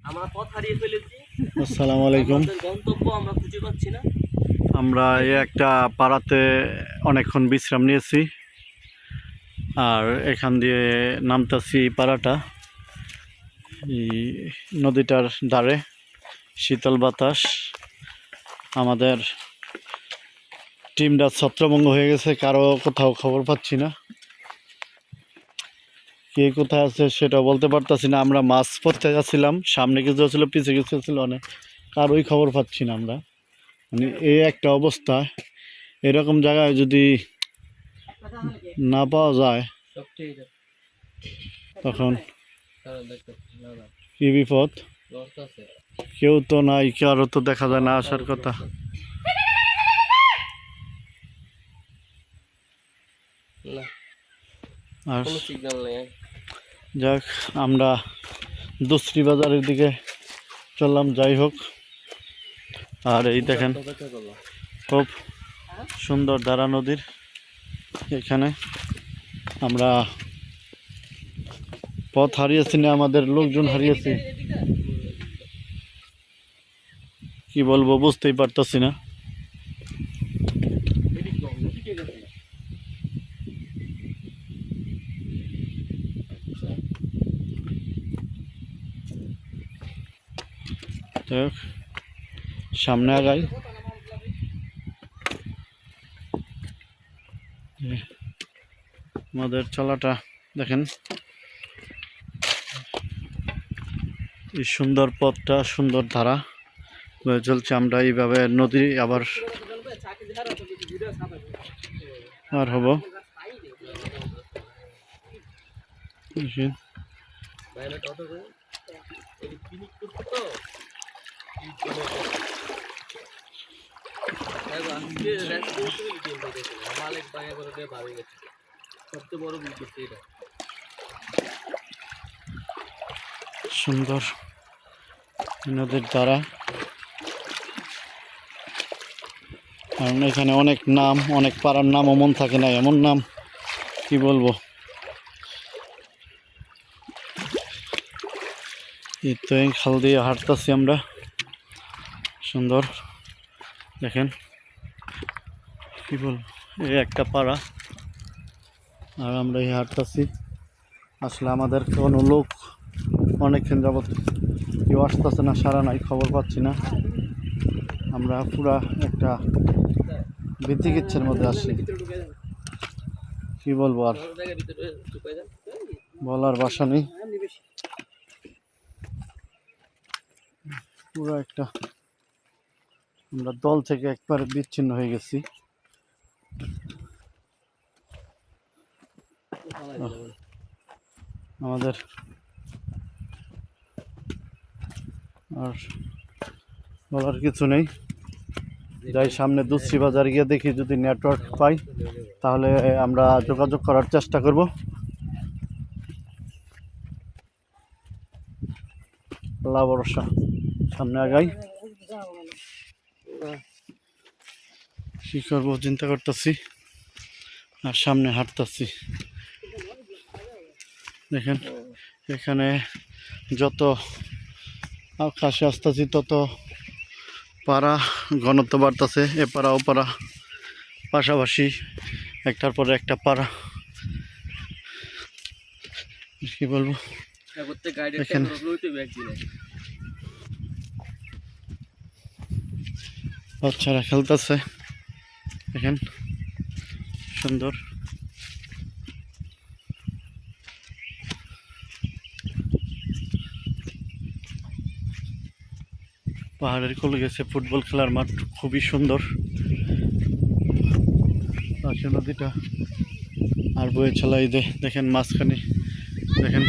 আমরা পথ হারিয়ে ফেলেছি। আসসালামু আলাইকুম। আমাদের গন্তব্য আমরা খুঁজে পাচ্ছি না। আমরা এই একটা পাড়াতে অনেকক্ষণ বিশ্রাম নিয়েছি, আর এখান দিয়ে নামতাছি পাড়াটা এই নদীটার ধারে। শীতল বাতাস। আমাদের টিমটা ছত্রভঙ্গ হয়ে গেছে, কারো কোথাও খবর পাচ্ছি না, কে কোথায় আছে সেটা বলতে পারতাছি না। আমরা মাছ পড়তে যাচ্ছিলাম, সামনে কিছু ছিল, পিছিয়ে কিছু ছিল, অনেক কারোই খবর পাচ্ছি না আমরা। মানে এই একটা অবস্থা। এরকম জায়গায় যদি না পাওয়া যায় তখন কি বিপদ। কেউ তো নাই, কারো তো দেখা যায় না আসার কথা। আর যাক, আমরা দুশ্রী বাজারের দিকে চললাম। যাই হোক, আর এই দেখেন খুব সুন্দর ধারা নদীর। এখানে আমরা পথ হারিয়েছি না, আমাদের লোকজন হারিয়েছি। কি বলবো বুঝতেই পারতেছি না। সামনে আগাই। আমাদের চলাটা দেখেন, এই সুন্দর পথটা, সুন্দর ধারা চলছে। আমরা এইভাবে নদী আবার আর হব। সুন্দর নদীর ধারা, কারণ এখানে অনেক নাম, অনেক পাড়ার নাম মন থাকে না, এমন নাম কি বলবো। এই তো এই খাল দিয়ে হাঁটতেছি আমরা। সুন্দর দেখেন, কি বলবো, এই একটা পাড়া আর আমরা এই হাঁটতেছি। আসলে আমাদের কোনো লোক অনেকক্ষণ যাবৎ কেউ আসতেছে না, সারা নাই, খবর পাচ্ছি না। আমরা পুরা একটা ভীতিকিচ্ছের মধ্যে আসছি। কি বলবো, আর বলার ভাষা নেই। পুরো একটা আমরা দল থেকে একবারে বিচ্ছিন্ন হয়ে গেছি। আমাদের আর বলার কিছু নেই। যাই সামনে দুশ্রী বাজার গিয়ে দেখি, যদি নেটওয়ার্ক পাই তাহলে আমরা যোগাযোগ করার চেষ্টা করব। আল্লাহ ভরসা, সামনে আগাই। কি করবো চিন্তা করতেছি, আর সামনে হাঁটতেছি। দেখেন এখানে যত কাছে আসতেছি তত পাড়া ঘনত্ব বাড়তেছে। এ পাড়া ও পাড়া পাশাপাশি, একটার পরে একটা পাড়া। কি বলবো, এখানে বাচ্চারা খেলতেছে। দেখেন সুন্দর। পাহাড়ের কোলে গেছে ফুটবল খেলার মাঠ, খুবই সুন্দর। পাশে নদীটা আর বয়ে চলাই দেখেন মাঝখানে, দেখেন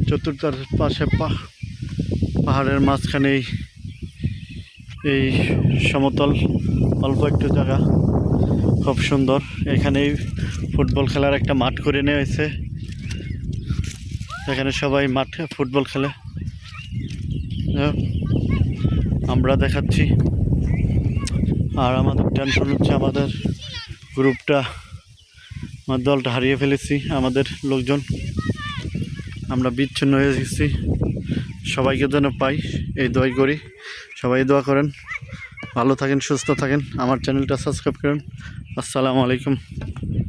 চতুর্থার পাশে পাহাড়ের মাঝখানে এই সমতল অল্প একটু জায়গা, খুব সুন্দর। এখানেই ফুটবল খেলার একটা মাঠ করে নেওয়া হয়েছে। এখানে সবাই মাঠে ফুটবল খেলে, আমরা দেখাচ্ছি। আর আমাদের টেনশন হচ্ছে, আমাদের গ্রুপটা, আমার দলটা হারিয়ে ফেলেছি। আমাদের লোকজন আমরা বিচ্ছিন্ন হয়ে গেছি। সবাইকে যেন পাই এই দোয়াই করি। সবাই দোয়া করেন, ভালো থাকেন, সুস্থ থাকেন, আমার চ্যানেলটা সাবস্ক্রাইব করেন। আসসালামু আলাইকুম।